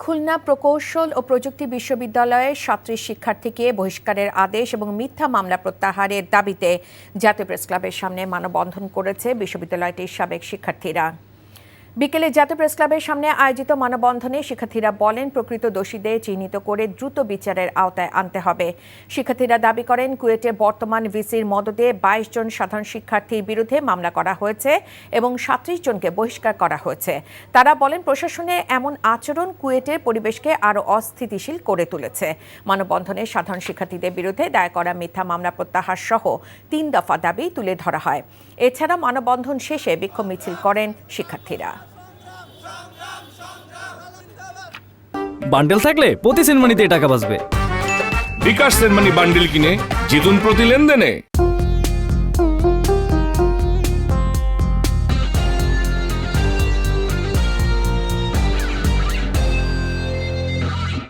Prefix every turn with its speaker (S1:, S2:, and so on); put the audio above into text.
S1: খুলনা প্রকৌশল ও প্রযুক্তি বিশ্ববিদ্যালয়ের ৩৭ শিক্ষার্থীকে বহিষ্কারের আদেশ এবং মিথ্যা মামলা প্রত্যাহারের দাবিতে জাতীয় প্রেসক্লাবের সামনে মানববন্ধন করেছে বিশ্ববিদ্যালয়টির সাবেক শিক্ষার্থীরা। বিকেলে জাতীয় প্রেসক্লাবের সামনে আয়োজিত মানববন্ধনে শিক্ষার্থীরা বলেন, প্রকৃত দোষীদের চিহ্নিত করে দ্রুত বিচারের আওতায় আনতে হবে। শিক্ষার্থীরা দাবি করেন, কুয়েটে বর্তমান ভিসির মদদে ২২ জন সাধারণ শিক্ষার্থীর বিরুদ্ধে মামলা করা হয়েছে এবং ৩৭ জনকে বহিষ্কার করা হয়েছে। তারা বলেন, প্রশাসনের এমন আচরণ কুয়েটের পরিবেশকে আরও অস্থিতিশীল করে তুলেছে। মানববন্ধনে সাধারণ শিক্ষার্থীদের বিরুদ্ধে দায়ের করা মিথ্যা মামলা প্রত্যাহার সহ ৩ দফা দাবি তুলে ধরা হয়। এছাড়া মানববন্ধন শেষে বিক্ষোভ মিছিল করেন শিক্ষার্থীরা।
S2: বান্ডেল থাকলে প্রতি সেনমানিতে টাকা বাঁচবে।
S3: বিকাশ সেনমানি বান্ডেল কিনে জিতুন প্রতি লেনদেনে।